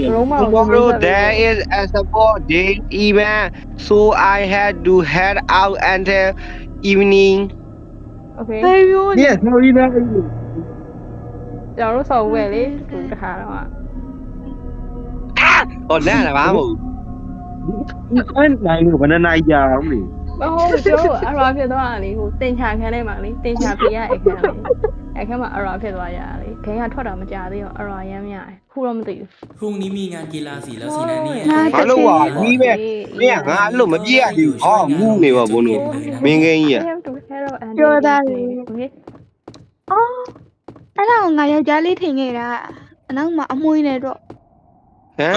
Tomorrow there is a support day event, so I had to head out until evening. Okay เนี่ยเท่านี้นะ ကျွန်တော်တို့ဆော်ဝဲလေတူတခါတော့ Còn nè là ba mù. အဲ့နိုင်လို့ဘယ်နှနိုင်ကြအောင်လေ မဟုတ်ကျိုးအရာဖြစ်သွားတာလေဟိုတင်ချခန်းထဲမှာလေတင်ချဖေးရအခန်းလေအခန်းမှာအရာဖြစ်သွားရတာလေခဲကထွက်တာမကြသေးတော့အရာရမ်းများတယ်ခုတော့မသိဘူး พรุ่งนี้มีงานกีฬาสีแล้วสินะเนี่ย Má lúc à, đi về. Mẹ ngã lúc mà biết thì có ngu này mà bố nụ. Mình nghe nhỉ. ပြောတာလေအော်အဲ့ဒါငါယောက်ျားလေးထင်ခဲ့တာအနောက်မှာအမွှေးနေတော့ Hả?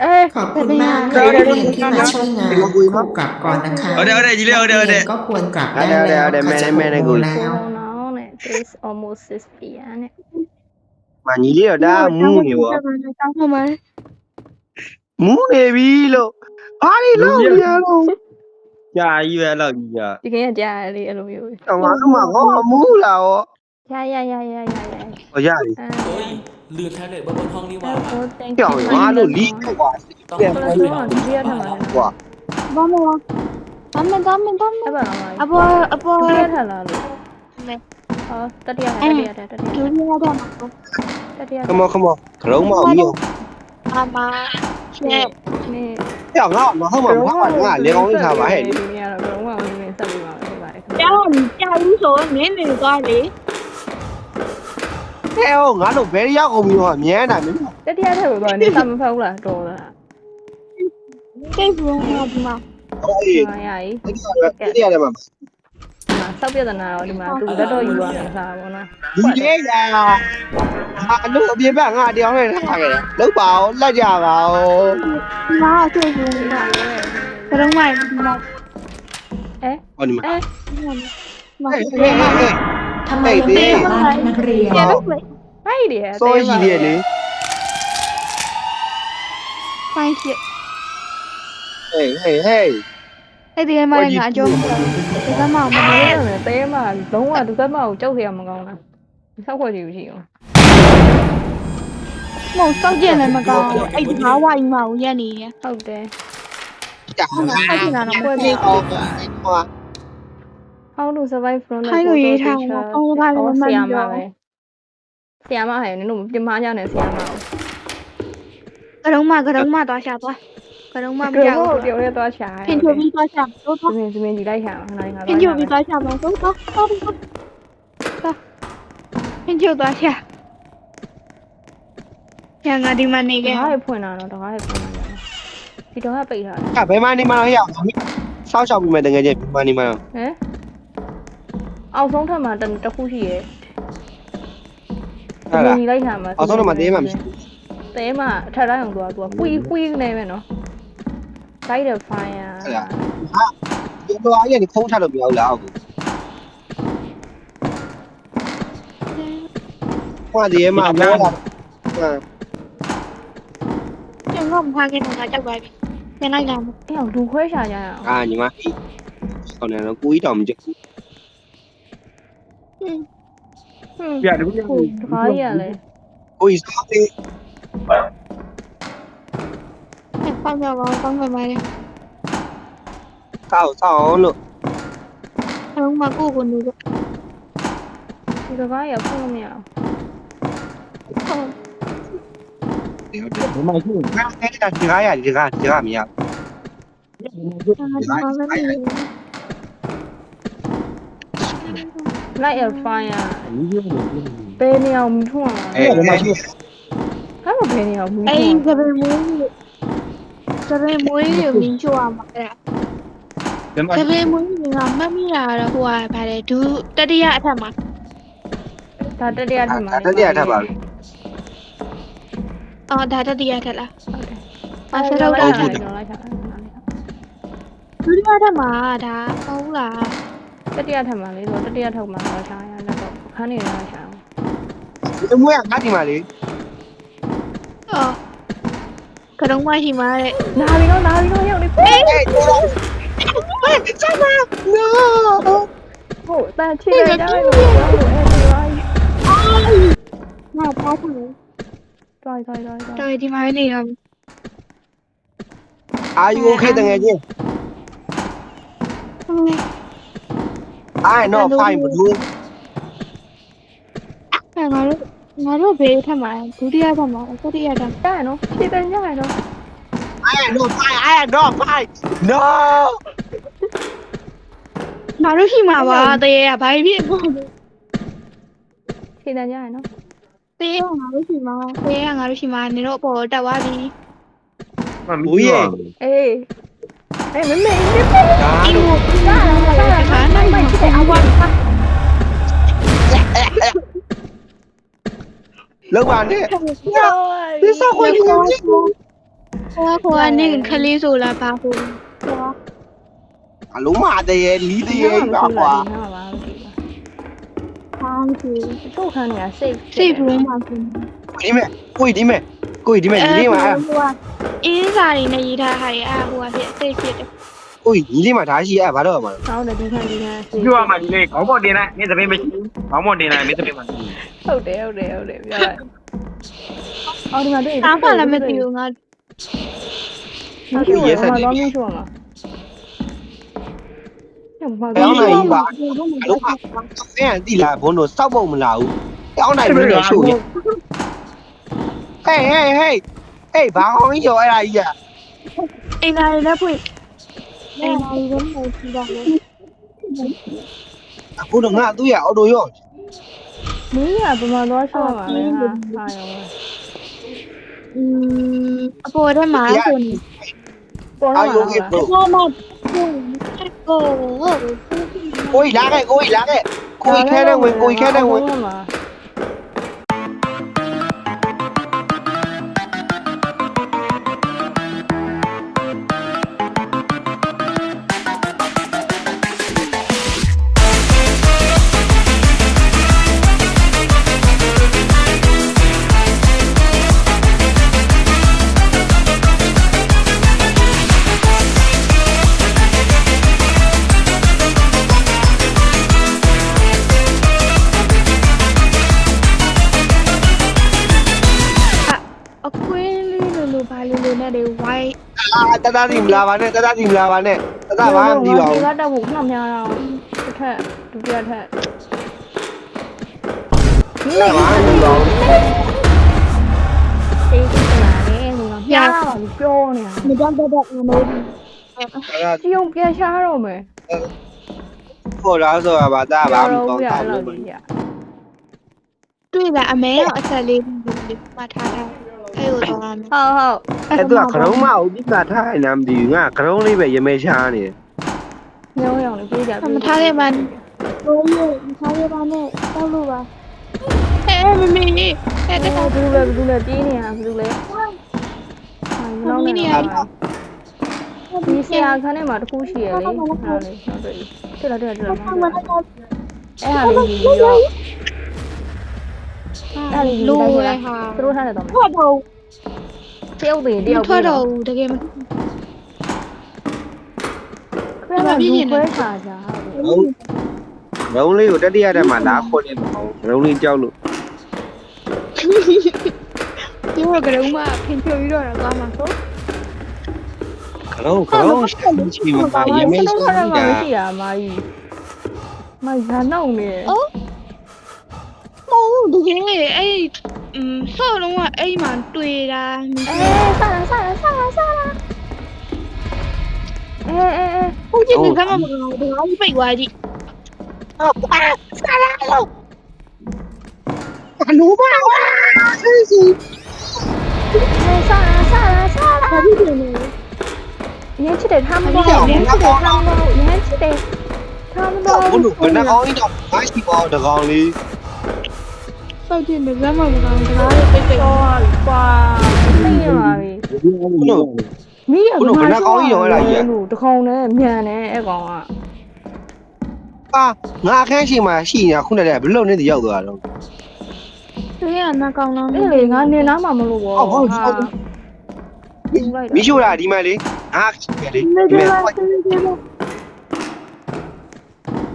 အေး ขอบคุณมากค่ะนักเรียนที่มาช่วยงานครูกลับก่อนนะคะนักเรียนก็ควรกลับได้แล้วค่ะจะ6 โมงแล้ว ကိုနောနဲ့ this almost 6 p.m. နဲ့ Mà nhí đi ở đó ngu này mà. တောင်းမှမ Ngu này bi lo. Á đi lo nha lo. ကြာကြီးပဲလောက်ကြီးကြာ ဒီကနေ့ကြားရလေအဲ့လိုမျိုး Thằng má lúc mà có ngu là ó. ရ Ở nhà đi. เฮ้ยลืมแท็บเล็ตบนห้องนี่หว่า Kiểu má lo lý cái quả. ต้อง ဘယ်လိုလဲဒီရထမှာလဲ Quả. ဘာမလဲဒါမ အဲ့ပါလား အပေါ် ဒီရထလာလို့ဟောတတိယ ဒုတိယတော့မှာ တတိယ Come on, come on. Khẩu màu nhiều. အမရှက် နေ Kiểu ngọ nó không mà ngọ ngả léo cái sao mà hết. ဒီနေ့ကတော့ဘုံကဝင်ဆက်ပြီးပါမယ်ပါတယ်ခင်ဗျာ ကြောက်ကြောက်လို့ဆိုနင်းနေသွားလေ Theo ngã lúc bé đi không nhiều nhé này mình. တတိယထက်ကိုတော့နေသမဖောက်လားတော်လား တိတ်ဘူးငါဒီမှာ Ôi. ဟာရည် Cái gì đây mà. ဒီမှာစောက်ပြဿနာတော့ဒီမှာသူလက်တော့ယူရမယ်စားပါတော့ Gì đấy à. À lúc ở bên bạn ngã đéo này thằng này. Lúc bảo là giả vào. ငါအတွေ့ဘူးငါကတော့မိုက်ဒီမှာ Còn mà. အဲ မ Ê, ê, ê, ê. ทำไมยังไม่กลับบ้านคะนักเรียน ကျတော့လေ ဟိုက်တယ် Xôi gì vậy đấy. ဖိုင်းချစ် Ê, ê, ê. အဲ့ဒီမှာငါကြောက်တယ်ဒီကမှမ မ နေ လဲတဲမှာလုံးဝသူသက်မကိုကြောက်เสียမကောင်းလားဆောက်ခွက်ကြည့်ကြည့်အောင် မဟုတ်စောက်ကျင်လည်းမကောင်းအဲ့ဒီငါးဝိုင်းမှာကိုရက်နေတယ် ဟုတ်တယ် Chả. ဟုတ်လားစောက်ကျင်တာတော့ပွဲလေး Hoa. How to survive from the ခိုင်းလို့ရေးထားတာအောင်းထားတယ်မမှန် ဆီယာမ ပြော ပဲဆီယာမဟဲ့နင်တို့ပြမကြနဲ့ဆီယာမ ကတော့မှသွားရှာသွားကတော့မှမ ကို ကြောက် ကို ဘူး ပြောရဲသွားချာ ဖင်ချိုပြီးသွားရှာတော့ ဒီမင်းဒီလိုက်ချာနိုင်ငါ ဖင်ချိုပြီးသွားရှာမတော့ဖင်ချိုသွားရှာရငါဒီမှာနေ တ ခဲ့ ကားရဖွင့်တာတော့တကားရဖွင့်တာဒီတော့ပိတ်ထားတယ် Chả bé mai đi mà nó hiểu. Sao chồng bị mày từng ngày vậy? Mai đi mà. ဟမ်အောက်ဆုံးထပ်မှာတစ်ခုရှိရဲ့ Hay là. ဒီလိုက်ချာမှာ Ở sau đó mà thế mà. တဲမှာအထက်တိုင်းအောင်သူကကွီးနေမယ်နော်လိုက်တယ်ဖိုင်ယာ Hay là. À. Những cái ấy thì không sao được nhiều là. Hoa gì em mà bố là. À. ကျန်တော့မထားခဲ့တော့ငါကြောက်ပါပြီပြန်လိုက်လာမ အဲ့အောင်လူခွဲချာကြရအောင် À nhưng mà. Còn này nó cúi đầu chứ. ဟွန်း ပြတယ်ဘူး ဟိုတကားရလေ Ui sao đi. ပေါင်းကြပါပေါင်းကြပါလေ Sao nữa. တော့မှကိုကိုနေတော့ ဒီတကားရဖွင့်လို့မရအောင် ဘယ်မှာရှိလဲ Cái là chị gái à chị gái mày à. လိုက်ရဖိုင်ယာ ဒီလိုမျိုး ဘယ်နေအောင်မထွန်းအောင် Ê, ဘယ်မှာရှိ ဟာမဘယ်နေအောင်မထွန်း အဲ့ကဘယ်မွေးရမင်းချိုအောင်ပါအဲ့ ဘယ်မှာ ကဘယ်မွေးကမတ်မိတာတော့ဟိုကဗါတယ်ဒူတတိယအထက်မှာ ဒါတတိယထပ်မှာ Tất nhiên là bà. အော်ဒါတတိယထက်လား အဲ့ဒါတော့လိုက်ချာ ဒုတိယထက်မှာဒါဟုတ်လား တတိယထပ်မှာလေဆိုတတိယထပ်မှာတော့ချာရတော့ခန်းနေတော့ချာ Em muốn ăn cái gì mà đi. အော်ကတော့မရှိမှာတဲ့ လာပြီတော့ရောက်နေပြီ Ê, cô đâu. Ê, sao mà. No. ဟုတ်တန်ချစ်လိုက်ကြလို့အဲ့ဒီရိုင်း ငါပါချင် သွား တော်ဒီမှာနေတော့ Are you okay တကယ်ချင်း I know fine ဘူး ငါတို့ဘေးထက်မှာဒုတိယထက်မှာတတိယထက် ရရနော်ဖြည့်တယ်ရရနော် I know fine no ငါတို့ရှိမှာပါတရေကဘာဖြစ်ဖို့ ဖြည့်တယ်ရရနော် တရေကငါတို့ရှိမှာနေတော့ပေါ်တက်သွားပြီ မမီးရော အေးမမေ ဒါ အီ တို့ မိုကဘာနိုင်မှာဖြစ်အဝါ လောက်ပါနဲ့ ဒီဆောက်ခွင့်ပြု ခေါ်နေခလေးဆိုလားဘာဖို့ အလုံးမတရေလီးတရေပါကွာ ဘာမှမဖြစ် ချို့ခန်းနေရစိတ် စိတ်ဘူးမှာဖြစ် ဒီမဲ့ကိုကြီးဒီမဲ့ဒီလေးမှာ အင်းစာတွေနဲ့ရေးထားတာတွေဟိုကဖြစ်စိတ်ဖြစ်တယ် ကိုကြီးဒီလေးမှာဒါရှိအဲ့ဘာတော့မှာ ဆောင်းတယ်ဒီခန်းစိတ် ပြောရမှာဒီလေခေါင်းပေါ်တင်လိုက်မင်းသမီးမရှိဘူးခေါင်းပေါ်တင်လိုက်မင်းသမီးမရှိဘူး ဟုတ်တယ်ပြောလိုက်အော်ဒီမှာတွေ့ တားပါလည်းမသိဘူးငါ မရှိဘူးဘာလို့မရှိဘူးမှာညမ တောင်း တော့ နိုင်ပါအလုံးကဆင်းတိလာဘုံတို့စောက်ဖို့မလာဘူးတောင်းနိုင်မင်းနဲ့ရှို့ရဟေးဘာအောင်ကြီးရောအဲ့ဒါကြီးอ่ะ အိမ်လာလည်းဖွင့်အိမ်လာလည်းမဟုတ်ဘူးတော့ အခုတော့ငါသူ့ရအော်တိုရော မင်းကပမာတော့ရှော့မှာလေဟာရော အပေါ်ထဲမှာဆိုနေ ပေါ် အာ လာ ယုံကေဘရို ဘာမှကို ကိုကြီးလာခဲ့ကိုကြီးခဲတဲ့ဝင်ကိုကြီးခဲတဲ့ဝင် အခွေးလေးလိုဘာလိုနဲ့တွေ white တတစီမလာပါနဲ့တတဘာမှမသိပါဘူး ဒီကတက်ဖို့နှောက်များတော့တစ်ထက်ဒုတိယထက် ဘာမှမသိပါဘူး အေးဒီလာလေငါပြားပြောနေတာ မကြောက်တော့အမိုး စီုံပြန်ရှားတော့မယ် ခေါ်လာဆိုတာဗာဒါဘာမှမကောင်း ရ တာ တော့ ဘူး ဒီရ တွေ့လားအမဲရောအဆက်လေးမှထားတာအဲ့လိုတော့ ဟုတ် အဲ့သူကခရုံးမဟုတ်ဒီကထားနေမှမသိဘူးငါခရုံးလေးပဲရမဲချားနေတယ် ညောင်းရောင်လေးပြေးကြ မထားခဲ့ပါနဲ့ဘိုးရဲ့မထားခဲ့ပါနဲ့တောက်လို့ပါမမေအဲ့ ဘ ဒါ ယ်သူလဲပြေးနေတာဘယ်သူလဲနောက်နေဒီဆရာခန်းထဲမှာတခုရှိရလေဟုတ်လေဟုတ်တယ်တက်လာအဲ့ဟာလေးကြီးရောအဲ့လေးကြီး လို လိုက် ရ လာ ဟာ သူတို့ထားတယ်တော့ ထွက်တော့ တယောက်တည်းတယောက် ထွက်တော့တကယ်မ ခရမလူခွဲချာကြ ရုံးလေးကိုတတိယတက်မှာလာခေါ်နေတော့ရုံးလေးကြောက်လို့ ဒီကကရုံးမဖင်ပြပြီးတော့သွားမှာဆို ခရုံးရှိမှာရမဲချားနေတာ မရှိတာမာကြီးမာရနောက်နေ ဟုတ်တကယ်အဲ့ဆော့လုံးကအဲ့မှာတွေ့တာ ဆလာဟုတ်ကြည့်ကမှမကောင်းဘူးဒါကြီးပိတ်သွားကြည့် အလိုပါဝါစီစီ ဆလာ ဘာဖြစ်နေလဲ ရမ်းချစ်တယ်ထားမတော့ရမ်းချစ်တယ်ထားမတော့ ဘုလို့ဘယ်နှကောင်ကြီးတော့မရှိပါဘူးတကောင်လေး စောက်ကြည့်နေကမှမကောင်းဒါလေးပိတ်ပိတ် တော့ကွာသိရပါပြီ ဘုလို့ မီးရတကောင်နဲ့မြန်တယ်အဲ့ကောင်က ငါအခန်းရှိမှာရှိနေတာခုနကဘယ်လိုနေတရောက်သွားတော့ ဒီကနကောင်လုံး အဲ့လေငါနေနားမှာမလို့ပေါ့ မီးရှို့တာဒီမှာလေအားရှိတယ်လေဒီမှာ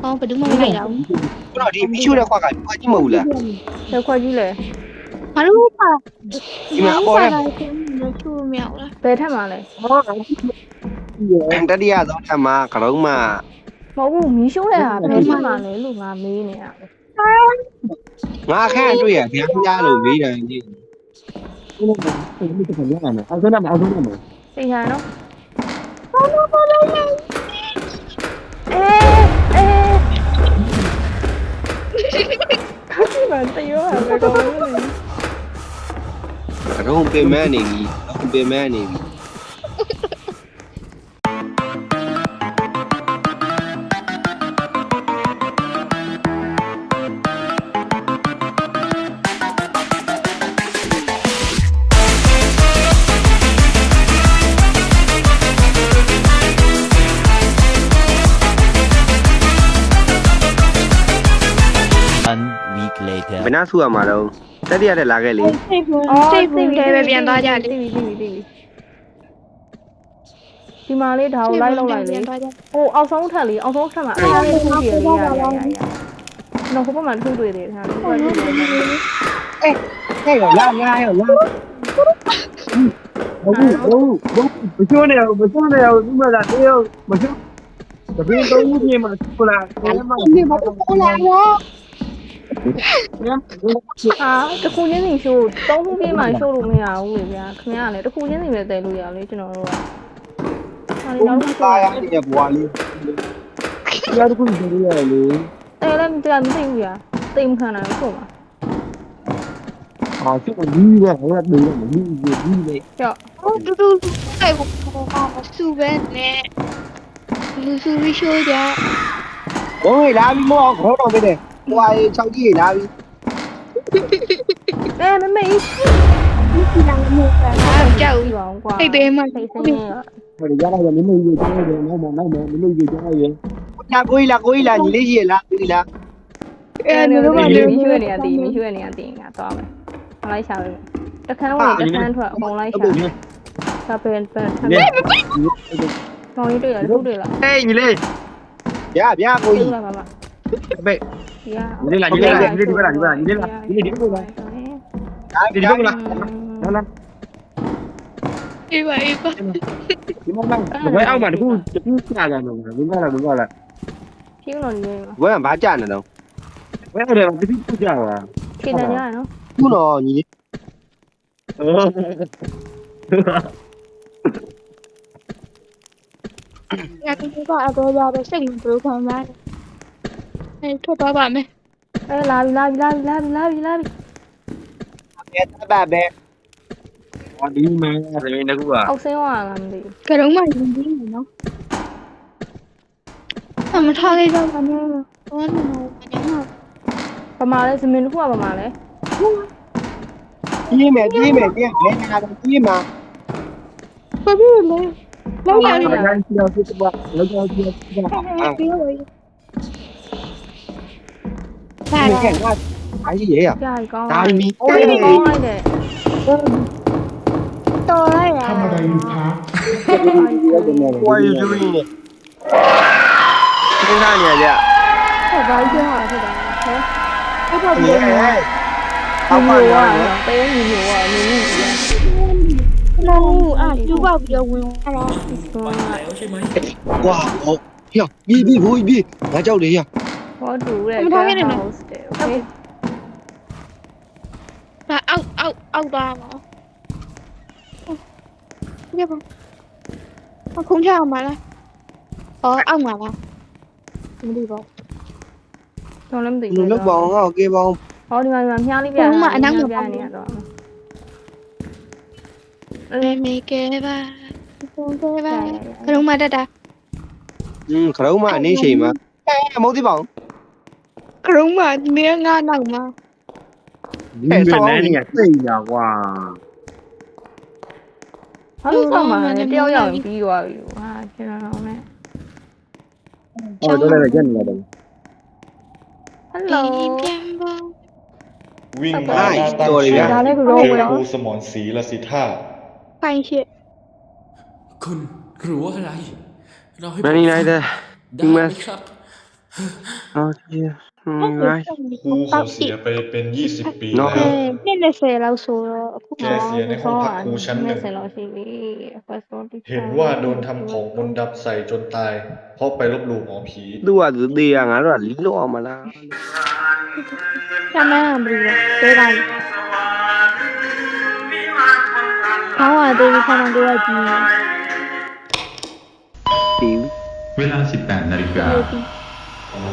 ဟောဘယ်သူမှမလိုက်တော့ ခုနဒီမီးရှို့တဲ့ခွက်ကဘာကြီးမဟုတ်လား ဆက်ခွက်ကြီးလေ ဘာလို့ပါ ဒီမှာအပေါ်ထဲ လိုက်တယ်မချူမြောက်လား ဘယ်ထက်မှလဲ တတိယသောထပ်မှာကရုံးမှာ မဟုတ်ဘူးမီးရှိုးတဲ့ဟာဘယ်ထက်မှလဲလို့ငါမေးနေတာပဲ ငါခန့်တွေ့ရဗျာပြားလို့မေးတယ်ကြီး เอาตัวนั้นมา သိချင်နော် ဘာလို့ဘာလို့လဲ ဒီမှာတရောဟာပဲကောင်းလို့ ကရုံးပင်မနေပြီပင်မနေပြီ 1 week later ဘယ်နှဆူရမှာတော့တတိယတက်လာခဲ့လေ စိတ်ဘူးစိတ်ဘူးတဲပဲပြန်သွားကြလေ သိပြီဒီမှာလေးဒါကိုလိုက်လောက်လိုက်လေဟိုအောက်ဆုံးထက်လေအောက်ဆုံးထက်မှာအားလေးထူးပြလေးရနော်ဟိုဘက်မှာထူးတွေ့တယ်ဒါလေးတွေ့တယ် ဟဲ့လာ不说了你们咋这样不说这边都五天嘛出来你们都过来了 ဟာတခုချင်းစီရှိုးသုံးခုပြေးမှရှိုးလို့မရဘူးလေဗျာခင်ဗျားကလည်းတခုချင်းစီပဲတည်လို့ရလေကျွန်တော်တို့ကဟာလေနောက်တစ်ခု ပါရတဲ့ဘွားလေး 要是不是这样嘞 တယ်လည်းမသိဘူးဗျာသိမခံနိုင်ဘူးဆိုမှာ 啊这个女的我要对了女的 ကြောက် ဟုတ်တူတူအဲ့ဘာစုပဲနဲ့လူစုပြီးရှိုးကြ ဘုံလာပြီမောခေါ်တော့ပြီတဲ့ဟွာ6ကြီးလာပြီ မမေး ဒီလာမျိုးပဲအားကြောက် ပြီးပါအောင်ကွာ စိတ်သေးမှ စိတ်ဆင်းရဲ 我的家那个你们有家那个你们有家那个 လာကိုကြီးလာညီလေးကြီးလာပြီလား အဲ့လိုတော့ မ လေ ရွှေ့နေရသေးမရွှေ့နေရသေးငါသွားမယ်မလိုက်ရှာဘူးတခန်းဝင်တခန်းထွက်အကုန်လိုက်ရှာဒါပဲထမ်းမောင်ကြီးတွေ့ရတယ်ဟုတ်တယ်လား 哎你嘞 ဗျာကို တွေ့ ကြီး လားပါပါ 别 ရ 你来你来你来你来你来你来 လာပြီလား 来来 အေးပါအေးပါ 你慢慢我要嘛这不下来了明白了 ဖြင်းလို့နေမှာ ဘွဲကဘာကြနေတော့ 我要的这不下了 ဖြင်းတယ်ရနော် ခုတော့ညီလေး ငါကတော့အတော့ရတော့စိတ်မပလို့ခံပါနဲ့အဲ့ထွက်သွားပါမယ် လာပြီ ပဲတပတ်ပဲ 我你们这边那个啊 အောက်ဆင်းသွားလားမသိဘူး ကရုံးမှရင်ပြီးနေနော်အမထားလိုက်တော့မနေဘူးဟောနေမှာ ပမာလဲဇမင်တစ်ခုကပမာလဲ ကြီးမယ်ဘယ်နာတော့ကြီးမှာ ဘာဖြစ်လဲလောက်ရ 我 ရ 让你要是什么我要是 ပြောရ ဒီကငါအားကြီးရ ကြာကြီးကောင်း ဒါမီ အိုးကြီးကောင်းလိုက်တယ် တော်လိုက်ရ ทำอะไรอยู่ครับ ဝါယူယူနေစဉ်းစားနေကြ ဟဲ့ဘာကြီးပြောတာဖြစ်တာဟဲ့ ဟုတ်ပါ ဒီ ဘူး ဟဲ့ အောက်ပါတော့တေးညီမျိုးอ่ะညီမျိုးကြီး လုံးအာကျူပေါက်ပြီးတော့ဝင်လာတာ ไปแล้วใช่ไหม ဝါဟောပြီဘိုးကြီးငါကြောက်တယ်ရ ဟောတူတဲ့ house တဲ့ okay ဒါအောက်သွားမှာညပါအခုံးချအောင်ပါလားအောက်မှာလားမသိပါ တော့လည်းမသိ လူ ဘူး လောက်ပေါင်းငါ့ကေပေါင်း ဟောဒီမှာမြားလေးပြနေရတော့ ဘူးမေကဲပါပုံသေးပါကရုံးမတက်တာ ခရုံးမအနေချိန်မှာမဟုတ်သေးပါဘူး ကရုံးမနေငါနောက်မှာ 你们那里对呀哇 ဟာလို့ဆောက်မှာတယောက်ရောက်ပြီးသွားပြီဟာကျွန်တော်တော့နဲ့ 哦都来见你了 hello ပြန်ပါ วิ่งมาหน้าตั้ง ตัวเลย ชื่อ ဗျာ ဒါလည်းက เท ရော พ ဝင် ครูสมรศรีละสิท่า ဖိုင်ရှစ် คุณรู้ว่าอะไร เราให้ မနီလိုက်တဲ့ ได้ไหมครับ အော် ครูเขาเสียไปเป็น20 ปี เนาะ แล้ว နှစ်20လောက်ဆိုတော့အခု แกเสียในห้องพักครูชั้นหนึ่ง 20လောက်ရှိပြီ first one เห็นว่าโดนทำของมนต์ดำใส่จนตาย เพราะไปลบหลู่หมอผี သူကသူသေးရငါတို့ကလီလို့အောင်မလား ဆမ်းမန်းဘူးလေပေးလိုက်ခေါင်းကသေးပြီးဆမ်းမန်းကိုရကြည့် ဒီ เวลา 18 นาฬิกา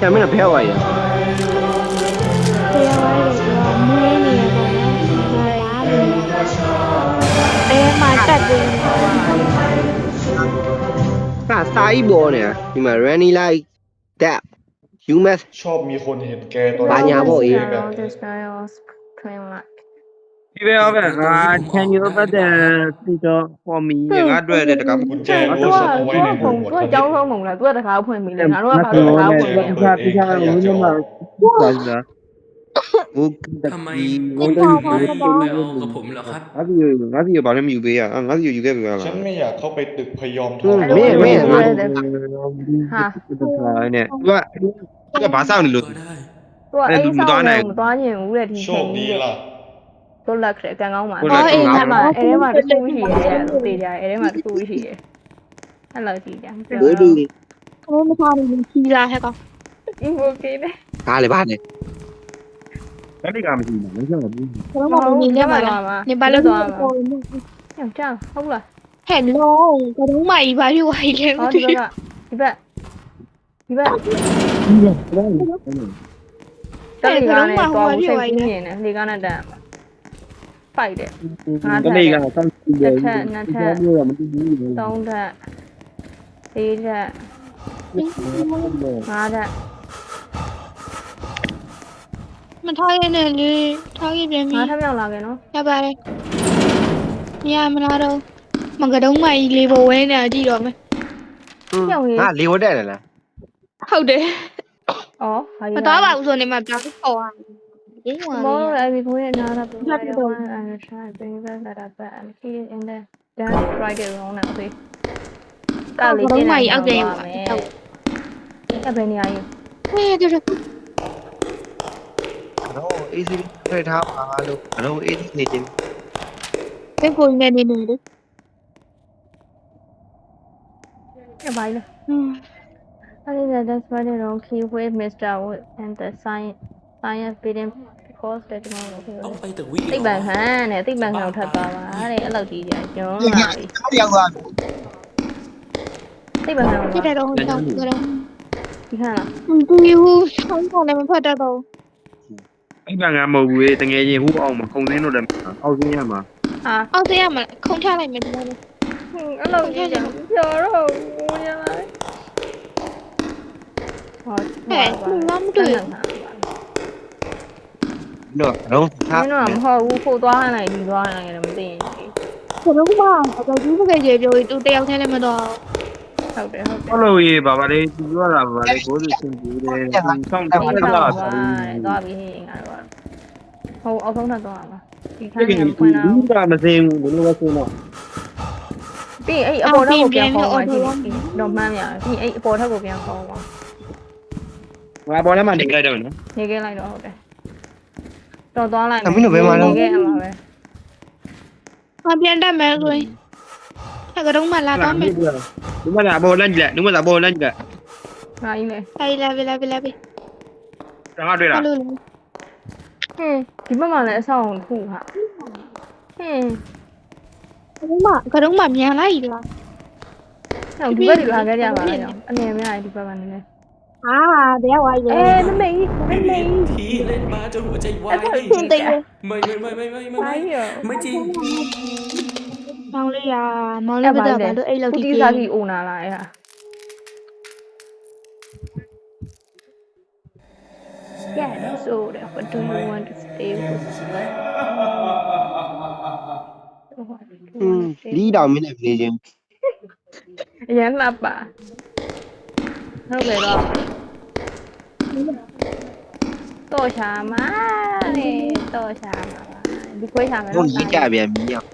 ကျမင်းဖဲဝါရ ပေးရတယ်ဆိုတော့မင်းနေရပေါ့နော်အဲမှာတက်ပြီး ကစာကြီးပေါ်နေတာဒီမှာ running like that you must ชอบมีคนเห็นแกตอน ဘာညာပေါ့အေး แบบ this guy was train like ဒီပဲဟုတ်ကဲ့ငါ can you open the feature for me ငါတွေ့တယ်တက กุญแจรั้วซ่อนเอาไว้ในหมู่หมวด သူကကျောင်းဆုံးမုံလားသူကတကားဖွင့်ပြီလေငါတို့ကဘာလို့တကားဖွင့်လဲ ပြပြဝင်းနေမှာဘူးပါလား ဘူး ทำไม ဘူး คุณไม่ไปเอากับผมเหรอครับ ငါစီဘာလဲမယူပေးရငါစီယူခဲ့ပြီလား ฉันไม่อยากเข้าไปตึกพยอมท อื อง มမင်း ဟာ ဟာ เนี่ยသူကဘာစောင့်နေလို့ ก็ได้ သူကအိမ်ဆောင်တော့မသွားရင်ဘူးတဲ့ဒီ โช ချိန် คดี ကြီး ล่ะ သူလက်ခရကန်ကောင်းပါ ဟုတ်လား အဲ့ထဲမှာတစ်ခုရှိရဲ့သူသေးကြအဲ့ထဲမှာတစ်ခုရှိရဲ့အဲ့လိုကြည့်ကြ ဘယ်လို ဘယ်မထားဘူးခီးလာဟဲ့ကောင် အင်းโอเคပဲ ဒါလေဘာလဲ အဲ့ဒီကမရှိဘူးမင်းပြောဘူး ဘယ်မှာနေနေမှာလားနေပါလို့တော့ ညချောင်းဟုတ်လား ဟဲ့လုံးကတုံးမကြီးဘာဖြစ်ဝိုင်းလဲ ဟောဒီဘက်ကဒီဘက်တက်လေကနေတော့စိတ်ကြီးနေတယ်လေကနဲ့တက်ဖိုက်တယ်ငါ တ တက် နေ့ကစောင့်ကြည့်တယ် 3ထက်4ထက်5ထက်မထားရနဲ့လေထားရပြန်ပြီ 5ထက်မြောက်လာခဲ့နော် ရပါတယ်မရမလားတော့မကတုံးမကြီးလေးပေါ်ဝဲနေတာကြည့်တော့မယ် ငါလေဝတ်တယ်လား ဟုတ်တယ် ဩဘာ မ ကြီး သွားပါဘူးဆိုနေမှာပြောင်းပေါ်သွားတယ်ဟို မောအဲ့ဒီကိုရနာတာပုံစံတော့ and try bring back that back and he in the then try it wrong now okay တာလေးတင်လိုက်အောက်ပြန်ပါမယ်အဲ့ဘယ်နေရာကြီး ဟဲ့တူတူ တော့အေးစီဖယ်ထားပါလို့တော့အေးနေချင်း ဘယ်ကိုနေနေနေလေ အဲ့ဘာလဲအဲ့ဒီ that's why they don't keep with Mr. Wood and the science beating because that tomorrow ต้องไปตึกวิ သိပ္ပံဟန်နဲ့သိပ္ပံဟန်ကိုထပ်သွားပါတဲ့အဲ့လောက်ကြီးကြာကျွန်းလာပြီ ရောက်သွား သိပ္ပံဟန်ကို ဖြစ်တယ်တော့ကြောက်ကြတော့ ဒီခါလား ဒီဟူဆောင်းဆောင်လည်းမဖတ်တတ်တော့ အဲ့ကငါမဟုတ်ဘူးတငယ်ချင်းဟိုအောင်မှာခုံစင်းတို့လည်းအောက်စင်းရမှာ ဟာ အောက်သေးရမှာခုံချလိုက်မယ်ဒီလို အဲ့လောက်ကြီးကြာပြောတော့ဘူးညာလိုက်ဟော ဟဲ့မမတွေ့ တော့တော့ မင်းတို့ကမဟုတ်ဘူးခို့သွားနိုင်ဒီသွားနိုင်တယ်မသိရင် ဘယ်တော့မှအတော်ကြီးပကယ်ပြောပြီးသူတယောက်တည်းလည်းမတော့ ဟုတ်တယ် ဘလို့ရေးဘာလဲသူပြောတာဘာလဲကိုယ်စင်ကြည့်တယ်ဆောင်းတောင်းတာ သွားပြီဟင်းငါတို့ဟုတ်အောက်ဆုံးထပ်သွားပါဒီခါ ဒီ ကျ က ဖွင့်တော့ ဘူးကမစင်းဘူးဘယ်လိုလဲဆိုတော့ ပြီးအဲ့အပေါ်ထပ်ကိုပြန်ခေါ်သွားကြည့်တော့မှန်းရပြီးအဲ့အပေါ်ထပ်ကိုပြန်ခေါ်သွား ငါပေါ်ထဲမှာနေလိုက်တော့နော် နေခဲ့လိုက်တော့ဟုတ်တယ်တော်သွားလိုက် မင်းတို့ဘယ်မှာလဲ နေခဲ့ရမှာပဲ မပြန်တတ်မယ်ဆိုရင်အဲ့ကတော့မှလာတော့မယ် ဒီမှာလာပေါ်လန့်ကြည့်လိုက်ဒီမှာလာပေါ်လန့်ကြည့်လိုက် ငါကြီးလေ အဲ့လာပြီလာပြီလာပြီ ဒါကတွေ့လား အဲ့လိုလေ ဟင်းဒီဘက်မှာလည်းအဆောင်ခုဟာဟင်း ကတော့မှမြန်လိုက်လား ဟုတ်ဒီဘက်ဒီလာခဲ့ကြပါလားအနေနဲ့များဒီဘက်ကနေလေ ဟာဘယ်ဝိုင်းလဲ မမေကြီး ทีเล่นมาจนหัวใจวาย ရှင်သိတယ် ไม่จริง မောင်လေးရမောင်လေးကတော့ဘာလို့အဲ့လောက် ကု ဒီ တီစားကြီးအိုနာလာအဲ့ဟာ Yeah, so what do you want to stay with? လီးတောင်မင်းနဲ့နေချင်း အရင်လှပါဟုတ်ကဲ့တော့ချာမလေတော့ချာမဒီခွေးချာမယ် တို့ရေးကြပြန်ပြီအောင်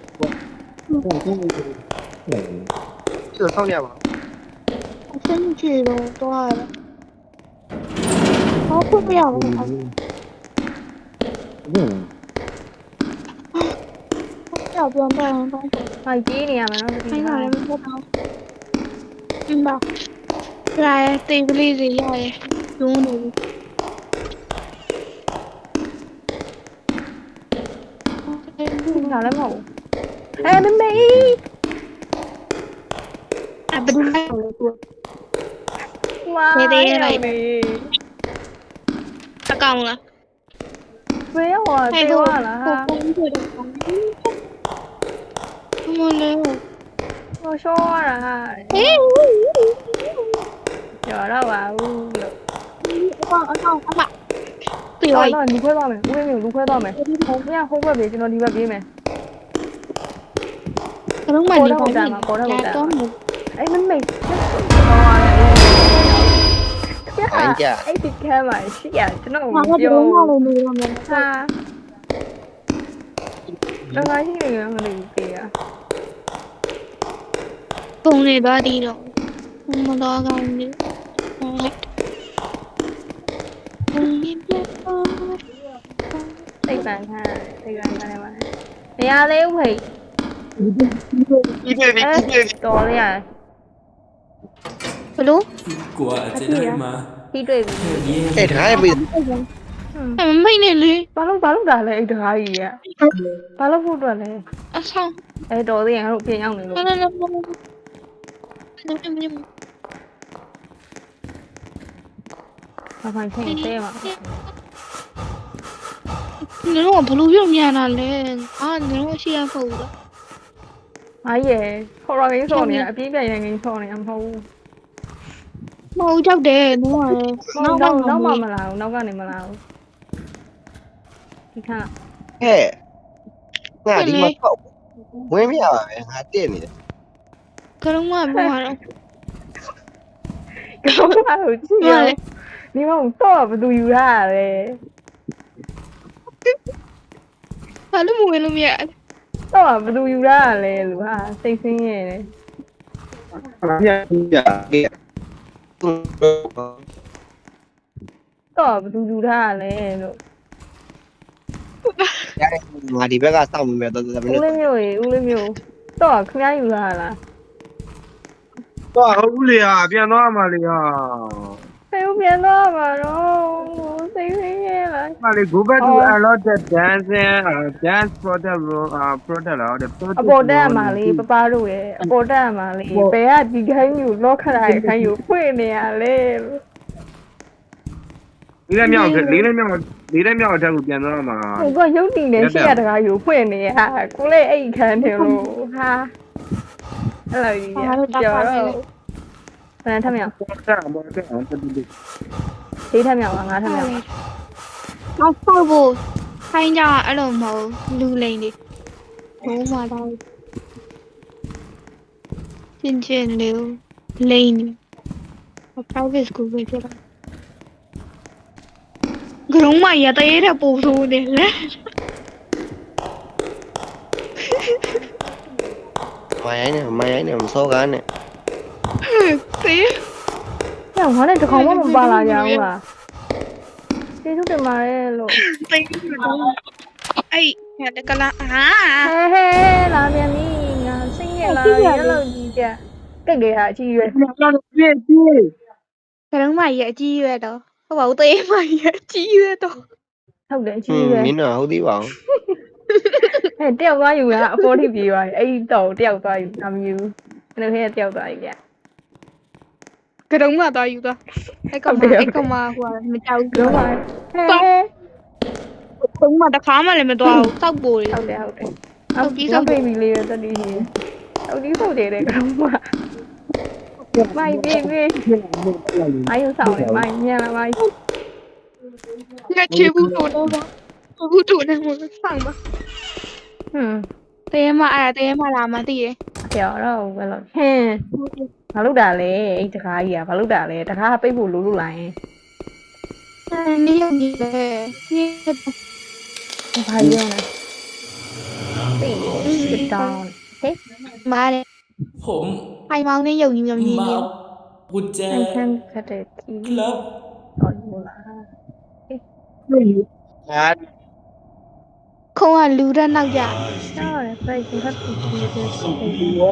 ဒီတော့ဆောင်းရပါ အဆင်ပြေတော့တော့ ဟောခုမရဘူးကြောက်ပြန်တော့တော့ ဟိုက်ကြီးနေရမယ်နော်တတိ ခိုင်း ထား လာလည်းမဟုတ်တော့အင်းပါလာတေးပလေးစီရတယ်ဒုံးနေပြီ ဒါလည်းမဟုတ်ဘူးမမေ အဘဒူလိုက်လို့သူ ဝါ သေးလိုက်အကောင်လား ဘယ်ရောတေးသွားလားဟာ ပုံပြတယ်မလေး ဟိုရှောရတာဟာ ဟေး ကျော်တော့ပါဘူးလို့ အကောင်အမပြေး ကျော် လိုက် တော့ဒီခွဲသွားမယ်ဦးလေးမျိုးလူခွဲသွားမယ်ဟိုကဟိုဘက်ပြေးကျွန်တော်ဒီဘက်ပြေးမယ် ဘလုံးမနေပါဘူး အဲ့မမေအဲ့ဒီကဲမှာရှိရကျွန်တော် ငါကဘ ပြော လုံးမလို့နေရမယ် ဟာတော့ငါရှိနေရမလို့ပြေးရ ပုံနေသွားဒီတော့မတော်ကောင်းနေပုံနေပြတ်တော့ စိတ်ပန်ခံစိတ်ပန်ခံနေပါနေရသေးဘူးဖိတ် ကြီးပြေပြီကြီးပြေပြီ တော်လေးရ ဘလို့ กลัวจะได้มา ပြီးတွေ့ပြီ เยี่ยม အဲ့ဒါရဲ့ပြီ မိတ်နေလေ ဘာလို့ဒါလဲအဲ့တကားကြီးอ่ะဘာလို့ဖို့အတွက်လဲ အဆောင် အဲ့တော်သေးရင်ငါတို့ပြင်ရောက်နေလို့ လာလာလာ ဘာမှချင်းသေးမှာ 你让我不录用面了嘞啊！你让我先付了。 အားရဲ့ခေါ်ရငင်းစော်နေအပြင်းပြရင်ငင်းစော်နေမဟုတ်ဘူး မဟုတ်ကြောက်တယ်နော် နောက်မှမလာဘူးနောက်ကနေမလာဘူးဒီခါ ဟဲ့ငါဒီမှာပေါ့ဝင်းမရပါပဲငါတက်နေတယ် ကရုံးမပြောရတော့ ကောင်းပါလို့ကြည့်ရဒီမဟုတ်တော့ဘသူယူရလဲ ဘာလို့မဝင်လို့မရ တော့ဘသူယူရလဲလူဟာစိတ်ဆင်းရဲတယ် ညညကေသူ တော့ဘသူယူရလဲလို့ ငါဒီဘက်ကစောင့်မယ်တော့မ ဦး င်း လေးမျိုးရေဦးလေးမျိုးတော့ခမယူရလား တော့ဟုတ်လေဟာပြန်သွားမှလေဟာ ဖေဦးပြန်တော့မှာတော့စိတ်ဆင်းရဲလား ဟာလေ go back to allotted dancing dance product product လားတဲ့ အပေါ်တက်မှာလေးပပတို့ရဲ့အပေါ်တက်မှာလေးဘယ်ကဒီခိုင်းယူလော့ခရရဲ့ခိုင်းယူဖွင့်နေရလဲလို့ လေးမြောက်အထက်ကိုပြန်သွားမှာ ဟိုကရုပ်တည်နေရှိရတကားယူဖွင့်နေရကိုလေးအိတ်ခန်းတယ်လို့ဟာအဲ့လိုကြီးကြော်တော့ဘယ်ထမြောက် ပေါ်တာပေါ်တာအောင်တူတူ လေးထမြောက်ငါးထမြောက် နောက်ဖို့ဖို့ခိုင်းကြအဲ့လိုမဟုတ်လူလိန်လေးဘုံမှာတော့ချင်းလေးလိန် private school ပဲဖြစ်တာကရုံးမရတဲ့ရပို့ဆိုးတယ်လေ မိုင်းနဲ့မစောကားနဲ့ တေး ညငါနဲ့တကောင်မှမပါလာကြဘူးလားကျေးဇူးတင်ပါတယ်လို့ တေးအဲ့ရတကလားဟာ ဟဲလာပြန်ပြီငါစိတ်ရလာရလို့ကြီးကြကက်ကြရအကြီးရွယ် ပြည့်ပြည့် ကရုံးမရအကြီးရွယ်တော့ဟုတ်ပါဘူးတေးမရအကြီးရွယ်တော့ ဟုတ်တယ်အကြီးရွယ် မင်းတော့ဟုတ်သေးပါဘူး ဟဲ့တယောက်သွားယူတာအပေါ်ထိပြေးသွားပြီအဲ့တော့တယောက်သွားယူအမြူဘယ်လိုဟဲ့တယောက်သွားယူကြ ကရုံးမတော့ယူတော့အဲ့ကောင်မဟိုမကြောက် ပြော ဘူး ပါဟဲ့ ကရုံးမတခါမှလည်းမတော့ဘူးတောက်ပိုတွေ ဟုတ်တယ်အောက်ပြီးဆုံးပြေးပြီလေးတတိကြီးအောက်ဒီဆုံးတယ်ကောင်မမိုက်ပြေးအိုင်ဆောင်တယ်မိုက်ညမိုက် ငါချေဘူးတို့တော့ဘူးတို့နဲ့မဆောင်ပါ ဟွန်း တေးမအဲ့တေးမလာမသိရ ပြောတော့ဘယ်လိုဟင်းဘာလို့တာလဲအဲ့တကားကြီးอ่ะဘာလို့တာလဲတကားပိတ်ဖို့လိုလို့လာရင် နေရနေလေနေ ဘာပြောလဲပိတ် sit down ဟဲ့ မားတယ် ผม ဖိုင်မောင်းနဲ့ယုံကြည်မြင် มากุญแจ I can cut it ครับ on you ခုံးကလူတဲ့နောက်ကြ ရတယ်ဖိတ်ဒီကပ်ဒီဒီဒီ ဟာ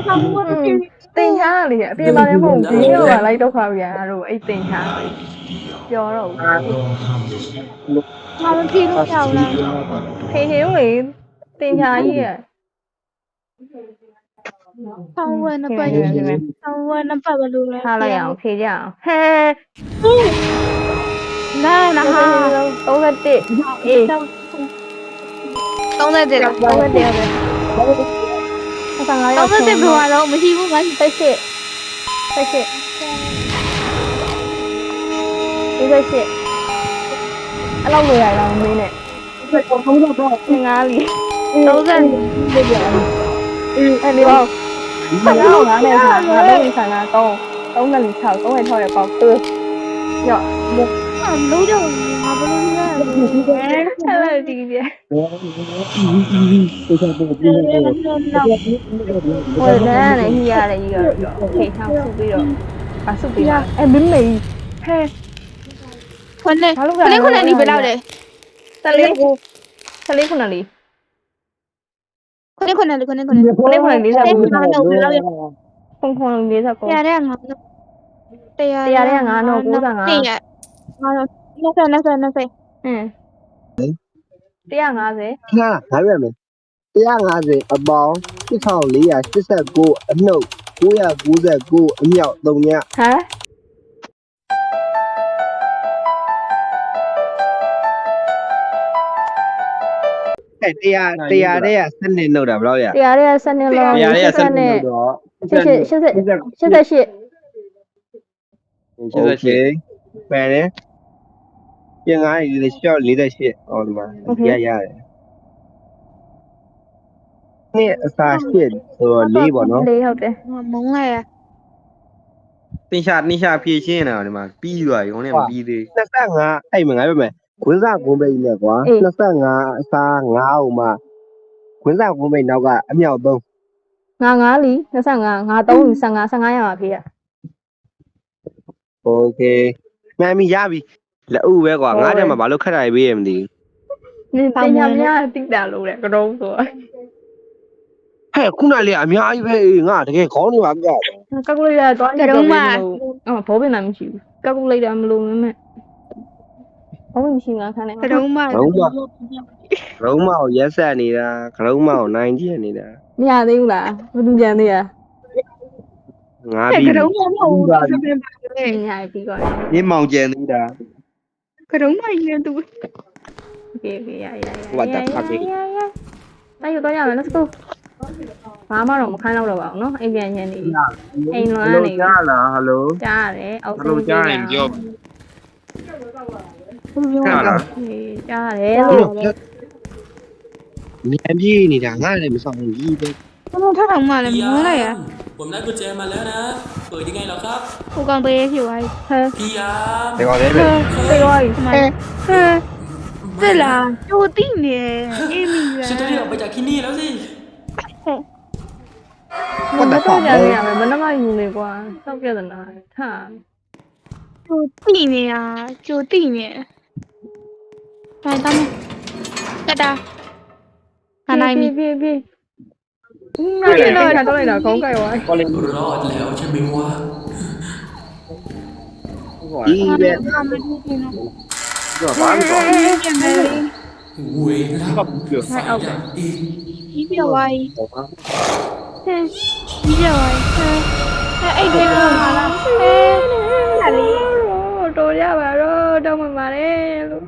ဆောင်းဝတ်ပြီ တင်ချားလေအပြင်မှာလည်းမဟုတ်ဘူးဒီတော့ကလိုက်ဒုက္ခပြန်အဲ့လိုအဲ့တင်ချားပြောတော့ ငါမဖြေလို့ကြောက်လား ဖေဟင်းလေတင်ချားကြီးရ ဆောင်းဝတ်နှစ်ပတ်ရဆောင်းဝတ်နှစ်ပတ်ဘယ်လိုလဲ ထားလိုက်အောင်ဖြေကြအောင်ဟဲ နာနာဟာ 31အေး 30တဲ့လား 31ပဲဆက်ငါရောက် 30ဘယ်မှာတော့မရှိဘူးငါ ဆက်ရှစ်အဲ့လောက်နေရအောင်မင်းနဲ့ငါလီ 30 အဲ့ဒီတော့ငါနဲ့ငါလည်းဆန္ဒ3နဲ့6 3နဲ့6ရဲ့ပေါက်9ရော့ လုံးတော့ငါဘယ်လိုလဲ အဲ့လိုဒီပြဟိုနဲ့လည်းကြီးရတယ်ကြီးတော့ထိထောင်ဆုပြီးတော့ဆုပြီးတော့အဲ့မင်းမေဟဲ ခွနဲ့ခွနဲ့ဒီဘယ်လောက်လဲ 14ခုနှစ်လေး ခွနဲ့လေး 49ဘယ်လောက်ရ ခွန်ခွန်49 49 ရတဲ့ငါ100 100တဲ့ငါတော့95 95 100 150 ဟာဒါပြမယ်150အပေါင်း6489အနှုတ်999အမြောက်3ည ဟမ် 100တဲ့စနစ်နှုတ်တာဘယ်လောက်ရ 100တဲ့စနစ်လောက် တရားရဲ့ဆက်နေတော့ 88 โอเคပဲလေပြင်ငါး48ဟောဒီမှာရတယ်နေ့အစာ8ဆိုတော့4ပေါ့နော် 4ဟုတ်တယ် မုန်းလိုက်ရ တင်ရှာနှိရှာဖြည့်ရှင်းနေတာဒီမှာပြီးသွားပြီခေါင်းနဲ့မပြီးသေး 25အဲ့မှာငါပြောမယ်ခွင်းစားကွန်းပိတ်နဲ့ကွာ25အစား9အောင်မှခွင်းစားကွန်းပိတ်နောက်ကအမြောက်3 ငါ9လီ25ငါ3လီ15ရမှာဖေးရ โอเคမှန်ပြီရပြီလက်ဥပဲကွာငါးတဲ့မှာဘာလို့ခက်တာရေးပေးရမသိ နင်တင်ညာများတိတာလို့တဲ့ကတုံးဆို ဟဲ့ခုနလေးအများကြီးပဲငါတကယ်ခေါင်းနေပါကြ ကက်ကူလေးတာတော့ဘောပင်တာမရှိဘူးကက်ကူလေးတာမလို့မင်းမဲ့ဘောပင်မရှိငါခန်းနေ ကတုံးမ ရုံးမကိုရက်ဆက်နေတာခလုံးမကိုနိုင်ကျင်နေတာ မရသေးဘူးလားဘယ်သူကြံသေးရ ငါပြီး ကတုံးမမဟုတ်ဘူး ညပြီးသွား ရင်းမောင်ကျန်သေးတာ ကတုံးမကြီးနဲ့သူ ပြီရ what the fuck တိုက်ရတော့ရမယ် let's go ဘာမှတော့မခိုင်းတော့ပါဘူးเนาะအိမ်ပြန်ညနေအိမ်လွမ်းနေ ကြားလားဟယ်လို ကြားရတယ်အောက် ဟယ်လိုကြားရင်ပြော ကြားရတယ်လို့ မြန်ပြေးနေတာငါလည်းမဆောင်ဘူးကြီးပဲ ကျွန်တော်ထထောင်မှလည်းမွန်းလိုက်ရ ผมได้กุญแจมาแล้วนะเปิดยังไงเหรอครับ ဟိုကောင်ပေးဖြစ်သွားပြီ ဟဲ พี่ยาม ဒီကောင်လေးပဲ တေရောကြီး စစ်လားကြိုတိနေအေးမီလား ฉันต้องรีบออกไปจากที่นี่แล้วสิ မတော့ကြရမယ်ဘယ်နှမယူနေကွာစောက်ပြဒနာထား ကြိုတိနေတာကြိုတိနေဘာတမ်းကတာခနိုင်ပြီ ပြီငါလည်းတော့လိုက်တာခေါင်းကြိုက်သွား ကောလင်း รอดแล้วใช่ไหมวะ ကြီးပဲ ဘာမလုပ်ဘူးနော် ပြောပါလို့တော့ ပြန်မယ် เว้ยแล้ว ပြော สายอย่างอีก ကြီးပြဝိုင်းကြီးပြဝိုင်းအဲ့ဒီကတော့ဟာလားဟာလေ တော်ရပါတော့တော့မှပါတယ်လို့